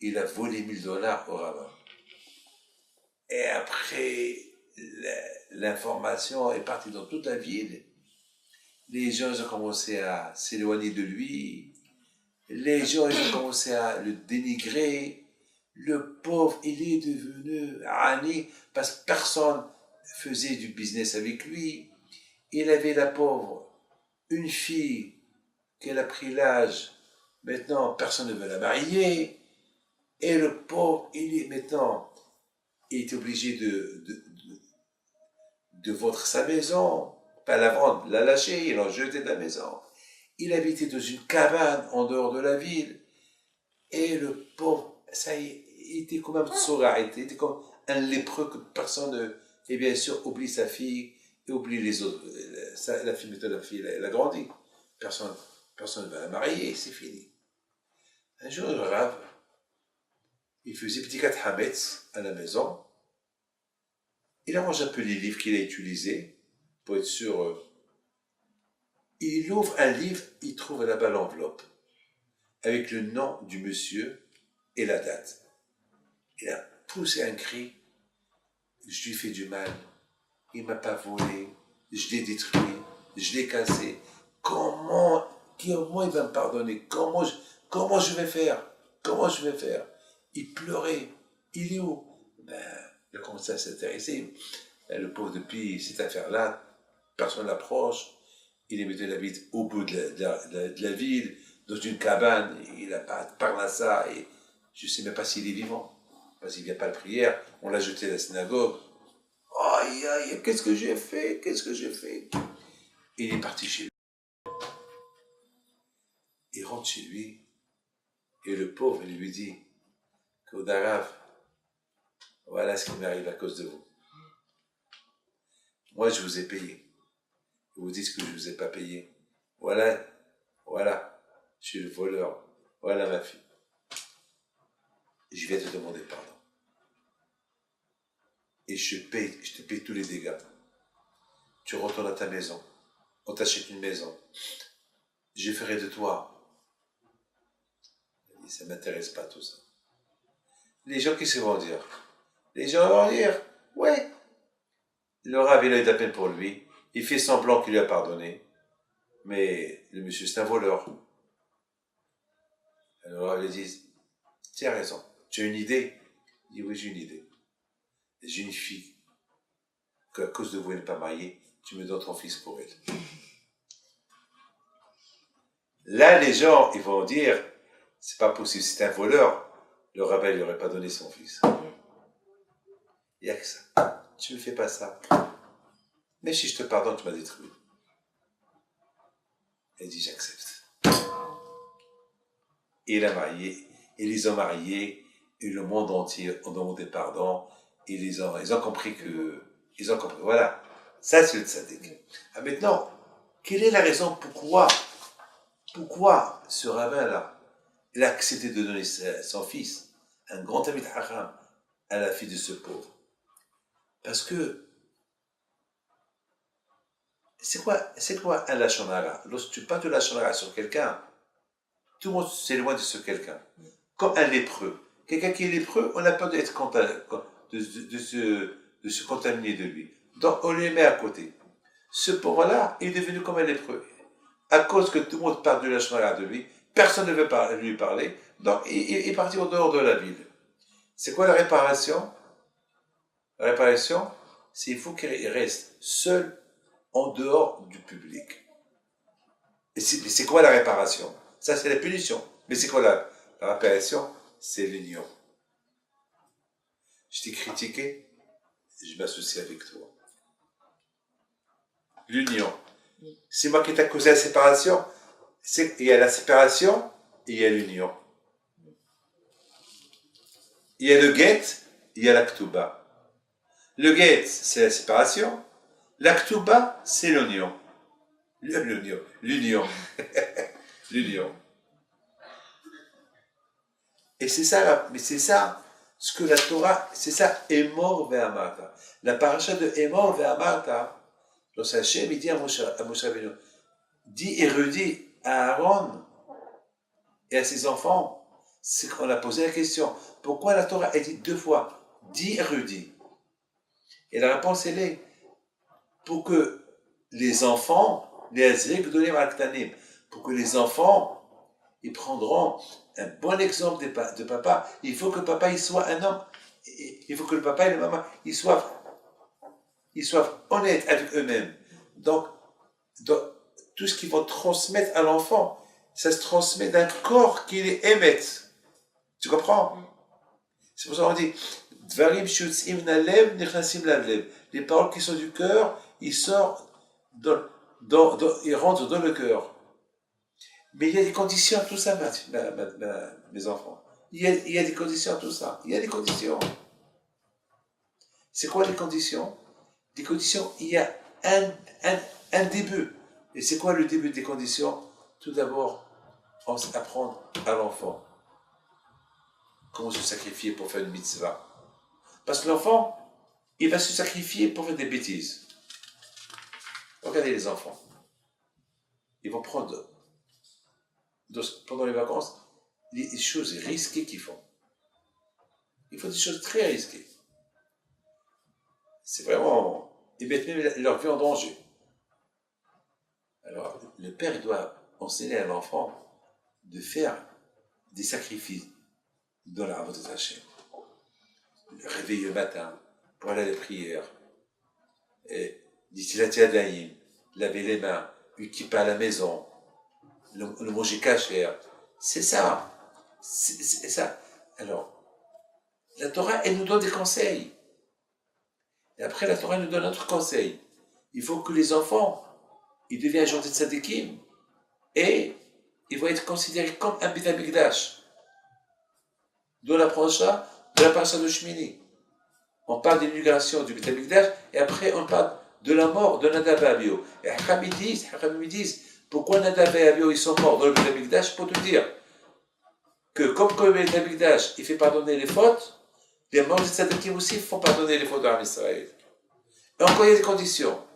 [SPEAKER 2] il a volé 1000 $ au rabbin. Et après, l'information est partie dans toute la ville. Les gens ont commencé à s'éloigner de lui. Les gens ont commencé à le dénigrer. Le pauvre, il est devenu Ani parce que personne faisait du business avec lui. Il avait la pauvre, une fille qu'elle a pris l'âge. Maintenant, personne ne veut la marier. Et le pauvre, il est maintenant, il est obligé de vendre sa maison, pas la vendre, la lâcher, il l'a jeté de la maison. Il habitait dans une cabane en dehors de la ville. Et le pauvre, ça y est, il était comme un tsora, il était comme un lépreux que personne, et bien sûr, oublie sa fille et oublie les autres. La fille, maintenant, la fille, elle a grandi. Personne ne va la marier, c'est fini. Un jour, le Rav, il faisait petit kat hametz à la maison. Il arrange un peu les livres qu'il a utilisés pour être sûr. Il ouvre un livre, il trouve là-bas l'enveloppe avec le nom du monsieur et la date. Il a poussé un cri. Je lui fais du mal. Il ne m'a pas volé. Je l'ai détruit. Je l'ai cassé. Comment il va me pardonner? Comment je vais faire? Il pleurait. Il est où? Il a commencé à s'intéresser. Le pauvre, depuis cette affaire-là, personne ne l'approche. Il est mis de la ville au bout de la ville, dans une cabane. Il n'a pas de parnassa. Et je ne sais même pas s'il est vivant. Parce qu'il ne vient pas à la prière. On l'a jeté à la synagogue. Aïe, qu'est-ce que j'ai fait? Il est parti chez lui. Il rentre chez lui. Et le pauvre, il lui dit, Kodarav, voilà ce qui m'arrive à cause de vous. Moi, je vous ai payé. Vous dites que je ne vous ai pas payé. Voilà, je suis le voleur. Voilà ma fille. Je viens te demander pardon. Et je te paye tous les dégâts. Tu retournes à ta maison. On t'achète une maison. Je ferai de toi. Et ça ne m'intéresse pas tout ça. Les gens qui se vont dire? Les gens vont dire, ouais, Le Rav, il a eu de la peine pour lui. Il fait semblant qu'il lui a pardonné. Mais le monsieur, c'est un voleur. Alors le Rav lui dit, tu as raison. Tu as une idée? Il dit, oui, j'ai une idée. J'ai une fille qu'à cause de vous, elle n'est pas mariée. Tu me donnes ton fils pour elle. Là, les gens, ils vont dire, c'est pas possible, c'est un voleur. Le rabbin, il n'aurait pas donné son fils. Il n'y a que ça. Tu ne me fais pas ça. Mais si je te pardonne, tu m'as détruit. Elle dit, j'accepte. Et il a marié, et les ont mariés, et le monde entier a demandé pardon, et ils ont compris que, voilà. Ça, c'est le tzaddik. Ah, maintenant, quelle est la raison pourquoi ce rabbin-là, il a accepté de donner son fils, un grand Talmid Chacham, à la fille de ce pauvre? Parce que, c'est quoi un lashon hara? Lorsque tu parles de lashon hara sur quelqu'un, tout le monde s'éloigne de ce quelqu'un. Comme un lépreux. Quelqu'un qui est lépreux, on a peur de se contaminer de lui. Donc, on le met à côté. Ce pauvre-là est devenu comme un lépreux. À cause que tout le monde parle de lashon hara de lui, personne ne veut lui parler, donc il est parti au dehors de la ville. C'est quoi la réparation? La réparation, c'est qu'il faut qu'il reste seul en dehors du public. Et c'est quoi la réparation? Ça, c'est la punition. Mais c'est quoi la réparation? C'est l'union. Je t'ai critiqué, je m'associe avec toi. L'union. C'est moi qui t'ai causé la séparation. Il y a la séparation et il y a l'union. Il y a le guet, il y a la ktuba. Le guet, c'est la séparation. La ktuba, c'est l'union. L'union. L'union. Et c'est ça, mais c'est ça, ce que la Torah, c'est ça, Emor ve'amarta. La paracha de Emor ve'amarta, lorsque Hachem, il dit à Moshe Rabbeinu, dit et redit à Aaron et à ses enfants, c'est qu'on a posé la question, pourquoi la Torah est dit 2 fois, dit et redit? Et la réponse, elle est, pour que les enfants, les Azrik Gdolim Aktanim, pour que les enfants, ils prendront un bon exemple de papa. Il faut que papa, il soit un homme. Il faut que le papa et la maman, ils soient honnêtes avec eux-mêmes. Donc, tout ce qu'ils vont transmettre à l'enfant, ça se transmet d'un corps qui les émette. Tu comprends? C'est pour ça qu'on dit, Dvarim shutzim nalev nechnasim lavlev. Les paroles qui sont du cœur, ils sortent, ils rentrent dans le cœur. Mais il y a des conditions à tout ça, mes enfants. Il y a des conditions à tout ça. Il y a des conditions. C'est quoi les conditions? Des conditions, il y a un début. Et c'est quoi le début des conditions? Tout d'abord, apprendre à l'enfant comment se sacrifier pour faire une mitzvah. Parce que l'enfant, il va se sacrifier pour faire des bêtises. Regardez les enfants. Ils vont prendre, pendant les vacances, les choses risquées qu'ils font. Ils font des choses très risquées. C'est vraiment, ils mettent même leur vie en danger. Alors, le père, il doit enseigner à l'enfant de faire des sacrifices dans la Avodat Hashem. Le réveil le matin, pour aller à la prière, Nitilat Yadayim, laver les mains, une kippa à la maison, le manger cachère. C'est ça. C'est ça. Alors, la Torah, elle nous donne des conseils. Et après, la Torah nous donne un autre conseil. Il faut que les enfants, ils deviennent agents de tzadikim et ils vont être considérés comme un Beit HaMikdash. D'où l'approche de la paracha de Shmini. On parle de l'inauguration du Beit HaMikdash et après on parle de la mort de Nadav et Abihu. Et Hacham ils disent, pourquoi Nadav et Abihu ils sont morts dans le Beit HaMikdash? Pour te dire que comme le Beit HaMikdash il fait pardonner les fautes, les morts de tzadikim aussi font pardonner les fautes de l'Am Israël. Et encore il y a des conditions.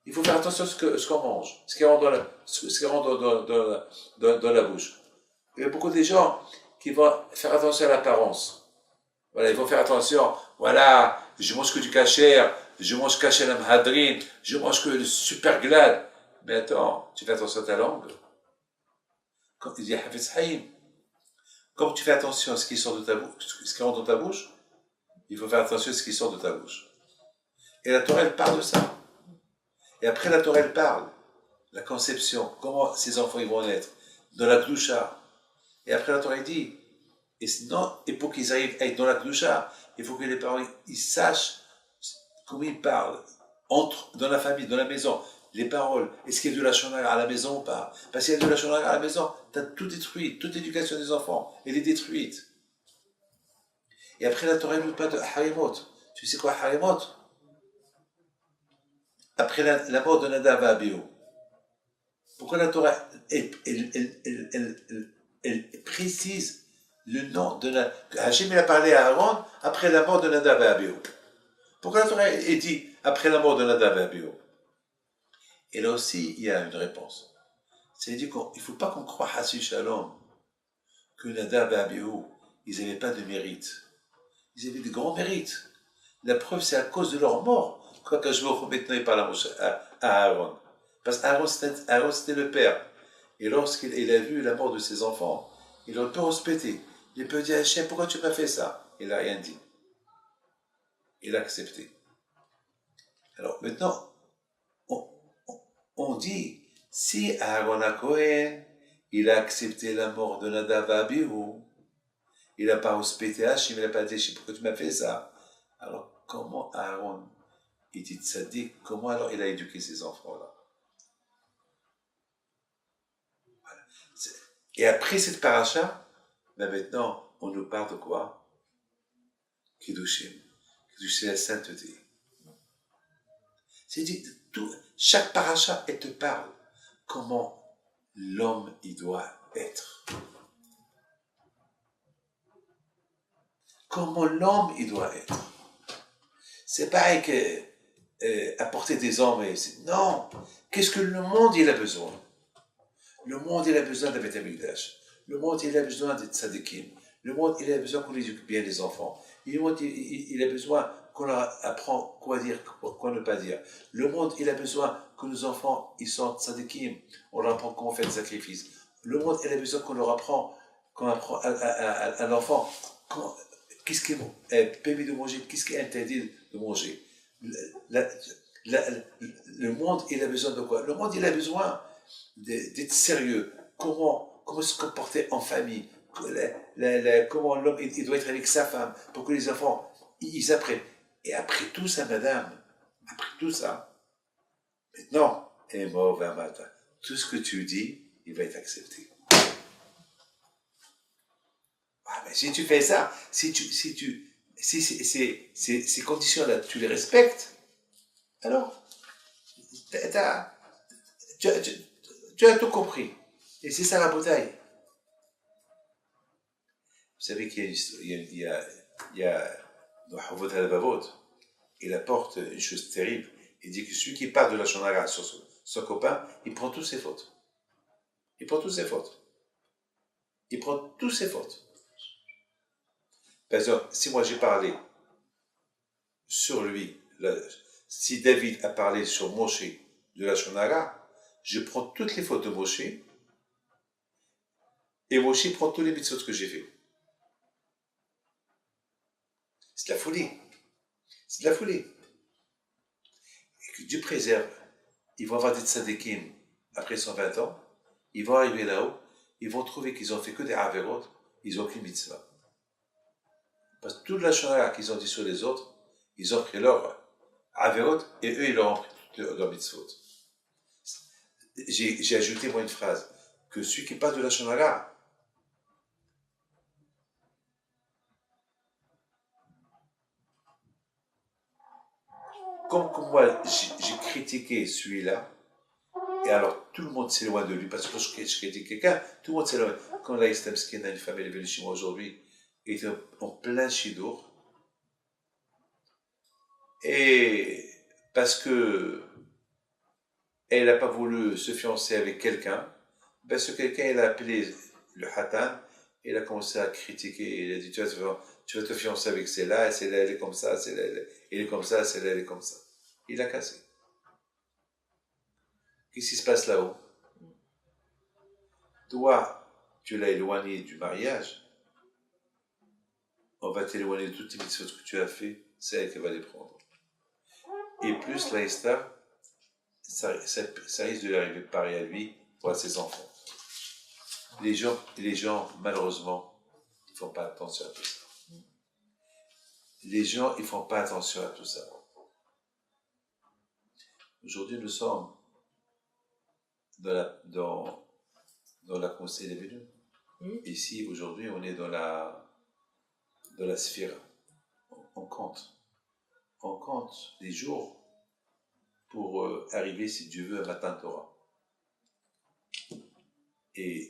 [SPEAKER 2] Il faut faire attention à ce qu'on mange, ce qui rentre dans la bouche. Il y a beaucoup de gens qui vont faire attention à l'apparence. Voilà, ils vont faire attention, voilà, je mange que du kasher, je mange caché la mahadrine, je mange que le super glade. Mais attends, tu fais attention à ta langue. Comme il dit Hafez Haïm, comme tu fais attention à ce qui sort de ta bouche, ce qui rentre dans ta bouche, il faut faire attention à ce qui sort de ta bouche. Et la Torah, elle parle de ça. Et après, la Torah, elle parle. La conception, comment ces enfants ils vont naître, dans la Gdusha. Et après, la Torah, elle dit, et pour qu'ils arrivent à être dans la Gdusha, il faut que les parents, ils sachent comment ils parlent, dans la famille, dans la maison, les paroles. Est-ce qu'il y a de la shonara à la maison ou pas? Parce qu'il y a de la shonara à la maison, tu as tout détruit, toute l'éducation des enfants, elle est détruite. Et après, la Torah ne parle pas de Harimot. Tu sais quoi, Harimot? Après la mort de Nadav et Abihu. Pourquoi la Torah, elle précise le nom de Nadav? Hachem, il a parlé à Aaron après la mort de Nadav et Abihu. Pourquoi la Torah est dit après la mort de Nadav et Abihu? Et là aussi, il y a une réponse. C'est-à-dire qu'il ne faut pas qu'on croie, Hassi Shalom, que Nadav et Abihu, ils n'avaient pas de mérite. Ils avaient de grands mérites. La preuve, c'est à cause de leur mort que je vous maintenant il parle à Aaron. Parce qu'Aaron, c'était le père. Et lorsqu'il a vu la mort de ses enfants, il aurait pu respecter. Il peut dire à Hachem, pourquoi tu m'as fait ça? Il n'a rien dit. Il a accepté. Alors maintenant, on dit, si Aaron a Cohen, il a accepté la mort de Nadav et Abihu, il n'a pas respecté Hachem, il n'a pas dit Hachem, pourquoi tu m'as fait ça? Alors comment Aaron, il dit tzaddik, comment alors il a éduqué ses enfants-là? Voilà. Et après cette paracha, ben maintenant, on nous parle de quoi? Kiddushim. Kiddushim, c'est la sainteté. C'est-à-dire, chaque paracha, elle te parle comment l'homme, il doit être. Comment l'homme, il doit être. C'est pareil que apporter des hommes. Non. Qu'est-ce que le monde, il a besoin? Le monde, il a besoin d'un Beth Amikdash. Le monde, il a besoin d'être tzadikim. Le monde, il a besoin qu'on éduque bien les enfants. Le monde, il a besoin qu'on leur apprend quoi dire, quoi ne pas dire. Le monde, il a besoin que nos enfants, ils sont tzadikim. On leur apprend comment faire des sacrifices. Le monde, il a besoin qu'on apprend à l'enfant qu'est-ce qui est permis de manger, qu'est-ce qui est interdit de manger. Le monde, il a besoin de quoi? Le monde, il a besoin d'être sérieux. Comment se comporter en famille. Comment l'homme, il doit être avec sa femme, pour que les enfants, ils apprennent. Et après tout ça, madame, après tout ça, maintenant, tout ce que tu dis, il va être accepté. Ah, mais si tu fais ça, si ces conditions-là, tu les respectes, alors, tu as tout compris. Et c'est ça la bouteille. Vous savez qu'il y a dans Havot HaLevavot, il apporte une chose terrible. Il dit que celui qui parle de la shonara sur son copain, il prend toutes ses fautes. Il prend toutes ses fautes. Il prend toutes ses fautes. Par exemple, si moi j'ai parlé sur lui, si David a parlé sur Moshe de la shonara, je prends toutes les fautes de Moshe et Moshe prend tous les mitzvot que j'ai fait. C'est de la folie. C'est de la folie. Et que Dieu préserve. Ils vont avoir des tzadikim après 120 ans. Ils vont arriver là-haut. Ils vont trouver qu'ils ont fait que des averot. Ils n'ont qu'une mitzvah. Parce que toute la shonara qu'ils ont dit sur les autres, ils ont pris leur averot et eux, ils leur ont pris toutes leurs mitzvot. J'ai ajouté moi une phrase. Que celui qui parle de la shonara, comme moi, j'ai critiqué celui-là, et alors tout le monde s'éloigne de lui, parce que quand je critique quelqu'un, tout le monde s'éloigne. Quand la Istamskin a une femme, elle est venue chez moi aujourd'hui, elle était en plein chidour, et parce que elle n'a pas voulu se fiancer avec quelqu'un, ben ce quelqu'un, elle a appelé le Hatan, et il a commencé à critiquer, il a dit, tu vas te fiancer avec celle-là, celle-là, elle est comme ça, celle-là, elle est comme ça, celle-là, elle est comme ça. il a cassé. Qu'est-ce qui se passe là-haut? Toi, tu l'as éloigné du mariage, on va t'éloigner de toutes les petites choses que tu as fait, c'est elle qui va les prendre. Et plus l'Aïsta, ça risque de lui arriver pareil à lui ou à ses enfants. Les gens, malheureusement, ils ne font pas attention à tout ça. Les gens, ils ne font pas attention à tout ça. Aujourd'hui, nous sommes dans la conseil des Bénus. Ici, aujourd'hui, on est dans la sphère. On compte. On compte les jours pour arriver, si Dieu veut, à Matan Torah. Et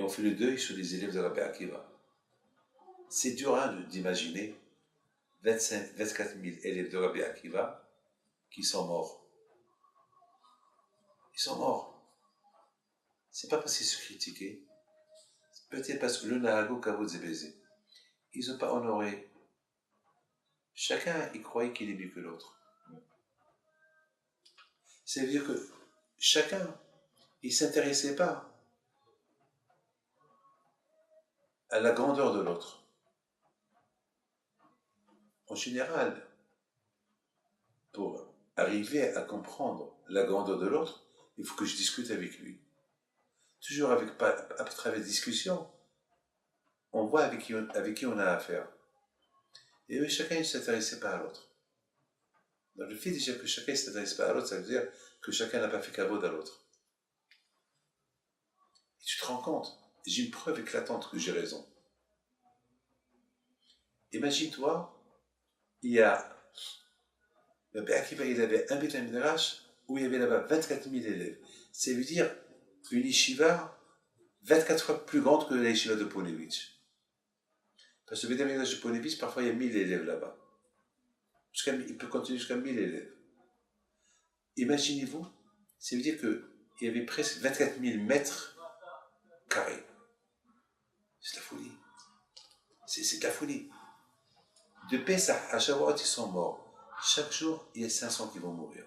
[SPEAKER 2] on fait le deuil sur les élèves de Rabbi Akiva. C'est dur d'imaginer 24 000 élèves de Rabbi Akiva qui sont morts. Ils sont morts. C'est pas parce qu'ils se critiquaient, peut-être parce que le Nahago Kavod Zebezé. Ils n'ont pas honoré. Chacun, il croyait qu'il est mieux que l'autre. C'est-à-dire que chacun, il ne s'intéressait pas à la grandeur de l'autre. En général, pour arriver à comprendre la grandeur de l'autre, il faut que je discute avec lui. Toujours à travers des discussions, on voit avec qui on a affaire. Et oui, chacun ne s'intéressait pas à l'autre. Donc le fait déjà que chacun ne s'intéresse pas à l'autre, ça veut dire que chacun n'a pas fait caveau à l'autre. Et tu te rends compte, j'ai une preuve éclatante que j'ai raison. Imagine-toi, il avait un Beth Midrash où il y avait là-bas 24 000 élèves. Ça veut dire une yeshiva 24 fois plus grande que la yeshiva de Ponevitch. Parce que le Beth Midrash de Ponevitch, parfois il y a 1000 élèves là-bas. Il peut continuer jusqu'à 1000 élèves. Imaginez-vous, ça veut dire qu'il y avait presque 24 000 mètres carrés. C'est de la folie. C'est de la folie. De Pessah à Shavuot, ils sont morts. Chaque jour, il y a 500 qui vont mourir.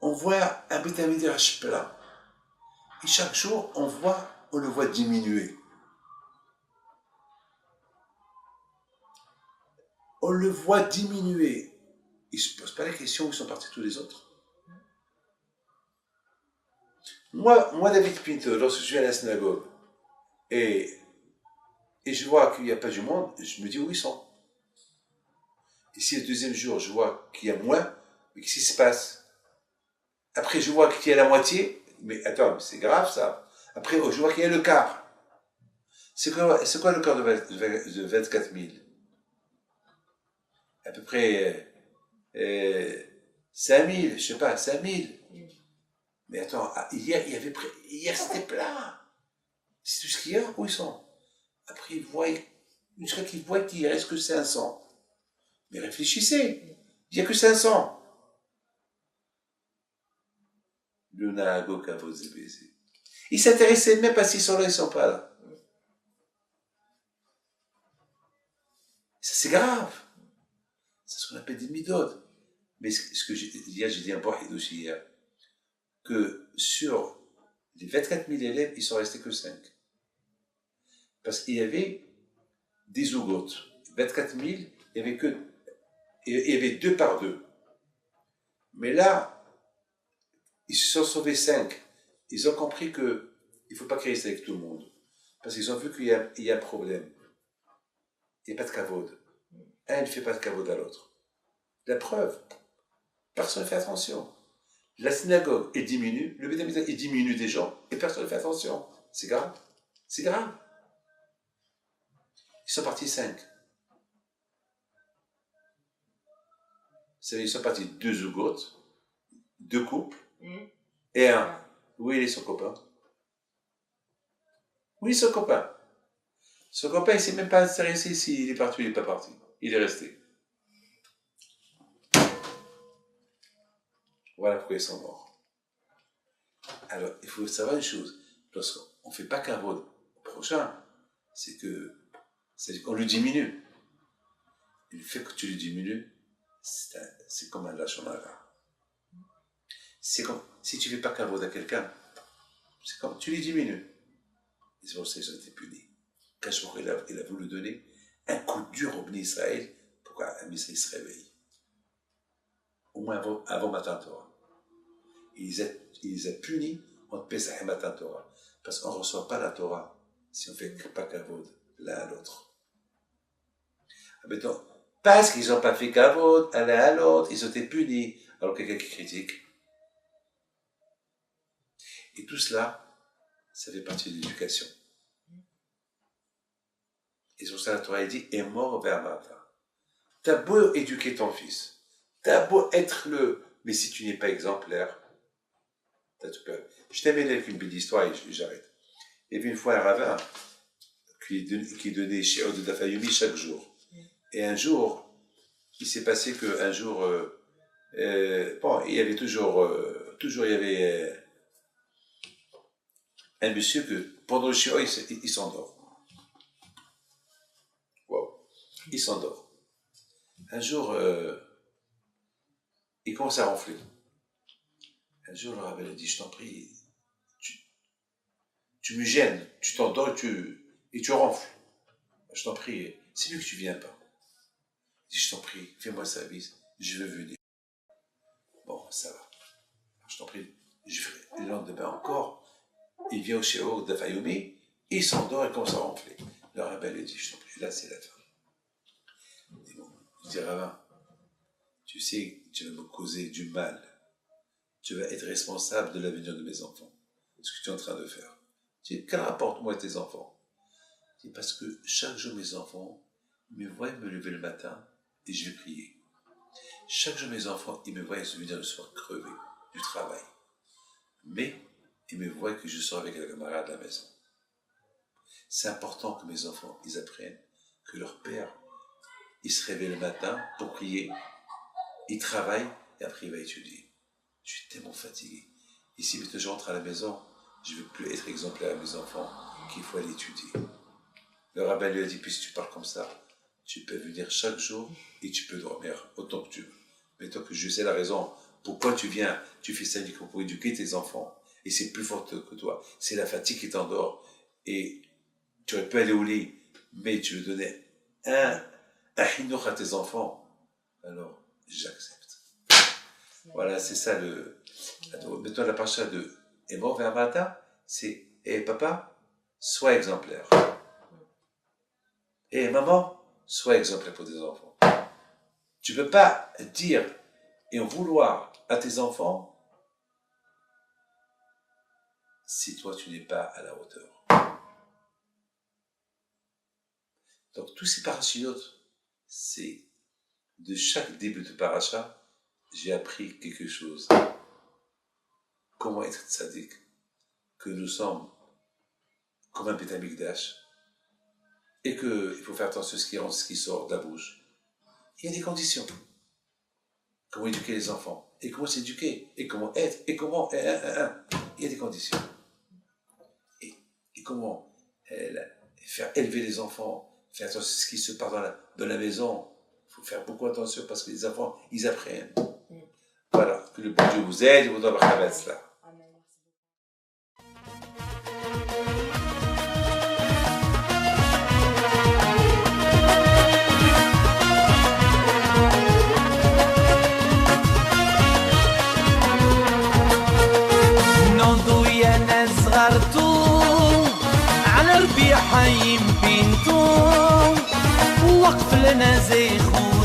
[SPEAKER 2] On voit un Beth Midrash plein. Et chaque jour, on le voit diminuer. On le voit diminuer. Il ne se pose pas la question où sont partis tous les autres. Moi David Pinto, lorsque je suis à la synagogue, et je vois qu'il n'y a pas du monde, je me dis où ils sont. Et si le deuxième jour, je vois qu'il y a moins, mais qu'est-ce qui se passe? Après, je vois qu'il y a la moitié, mais attends, c'est grave ça. Après, je vois qu'il y a le quart. C'est quoi le quart de 24 000? À peu près 5 000, je ne sais pas, 5 000. Mais attends, hier c'était plein. C'est tout ce qu'il y a, où ils sont? Après, une fois qu'ils voient qu'il ne reste que 500. Mais réfléchissez, il n'y a que 500. Le Nahago Kavod Zebezé. Ils ne s'intéressaient même pas s'ils sont là, ils ne sont pas là. Ça, c'est grave. C'est ce qu'on appelle des midotes. Mais ce que j'ai dit un peu aussi hier, que sur les 24 000 élèves, ils sont restés que 5. Parce qu'il y avait des zougotes. 24 000, il y avait 2 par 2. Mais là, ils se sont sauvés 5. Ils ont compris qu'il ne faut pas créer ça avec tout le monde. Parce qu'ils ont vu qu'il y a un problème. Il n'y a pas de kavod. Un ne fait pas de kavod à l'autre. La preuve, personne ne fait attention. La synagogue, elle diminue, le Beth Midrash, il diminue des gens, et personne ne fait attention. C'est grave. C'est grave. Ils sont partis 5. Ils sont partis 2 zougotes, 2 couples, et un. Où il est son copain? Oui, son copain. Son copain, il ne s'est même pas intéressé s'il est parti ou il n'est pas parti. Il est resté. Voilà pourquoi ils sont morts. Alors, il faut savoir une chose. Lorsqu'on ne fait pas kavod au prochain, c'est qu'on le diminue. le fait que tu le diminues, c'est comme un lâchonara. C'est comme si tu ne fais pas kavod à quelqu'un, c'est comme tu les diminues. Et c'est pour ça qu'ils ont été punis. Kachor, il a voulu donner un coup dur au Bnei Israël pour qu'un Israël se réveille. Au moins avant Matan Torah. Il les a punis entre Pesach et Matan Torah. Parce qu'on ne reçoit pas la Torah si on ne fait pas kavod l'un à l'autre. Mettons, parce qu'ils n'ont pas fait kavod l'un à l'autre, ils ont été punis. Alors quelqu'un qui critique. Et tout cela, ça fait partie de l'éducation. Et sur ça, la Torah dit, est mort vers Mata. T'as beau éduquer ton fils, t'as beau être mais si tu n'es pas exemplaire, je t'amène avec une belle histoire et j'arrête. Il y avait une fois un rabbin qui donnait chez Od Daf Yomi chaque jour. Et un jour, il s'est passé qu'un jour, il y avait toujours il y avait un monsieur que pendant le shiur, il s'endort. Wow. Il s'endort. Un jour, il commence à ronfler. Un jour, le rabbin lui dit, je t'en prie, tu me gênes, tu t'endors et tu ronfles. Je t'en prie, c'est mieux que tu ne viennes pas. Il dit, je t'en prie, fais-moi service, je veux venir. Bon, ça va. Je t'en prie, je ferai le lendemain encore. Il vient au shiur Daf Yomi, il s'endort et commence à ronfler. Le rabbin lui dit, je t'en prie, là c'est la fin. Je dis, rabbin, tu sais, tu vas me causer du mal. Tu vas être responsable de l'avenir de mes enfants. Ce que tu es en train de faire. Je dis, qu'apporte-moi tes enfants? Je dis, parce que chaque jour, mes enfants me voient me lever le matin et je vais prier. Chaque jour, mes enfants, ils me voient venir le soir crever du travail. Mais ils me voient que je sors avec les camarades à la maison. C'est important que mes enfants, ils apprennent que leur père, il se réveille le matin pour prier, il travaille et après il va étudier. Je suis tellement fatigué. Ici, maintenant, je rentre à la maison, je ne veux plus être exemplaire à mes enfants qu'il faut aller étudier. Le rabbin lui a dit, puisque tu parles comme ça, tu peux venir chaque jour et tu peux dormir autant que tu veux. Mais tant que je sais la raison, pourquoi tu viens, tu fais ça uniquement pour éduquer tes enfants. Et c'est plus fort que toi. C'est la fatigue qui t'endort. Et tu aurais pu aller au lit, mais tu veux donner un hinoch à tes enfants. Alors, j'accepte. Voilà, c'est ça Maintenant, la paracha de Emor vers Mata, c'est, papa, sois exemplaire. Maman, sois exemplaire pour tes enfants. Tu ne peux pas dire et en vouloir à tes enfants si toi tu n'es pas à la hauteur. Donc tous ces parachiotes, c'est de chaque début de paracha, j'ai appris quelque chose. Comment être tzaddik, que nous sommes comme un Beth Amikdash, et qu'il faut faire attention à ce qui rentre, ce qui sort de la bouche. Il y a des conditions. Comment éduquer les enfants, et comment s'éduquer, et comment être, et comment... Il y a des conditions. Et comment faire élever les enfants, faire attention à ce qui se passe dans la maison. Il faut faire beaucoup attention parce que les enfants, ils apprennent. Voilà, que le bon Dieu vous aide et vous donne la cela.
[SPEAKER 1] حي بنتو وقف لنا زي خو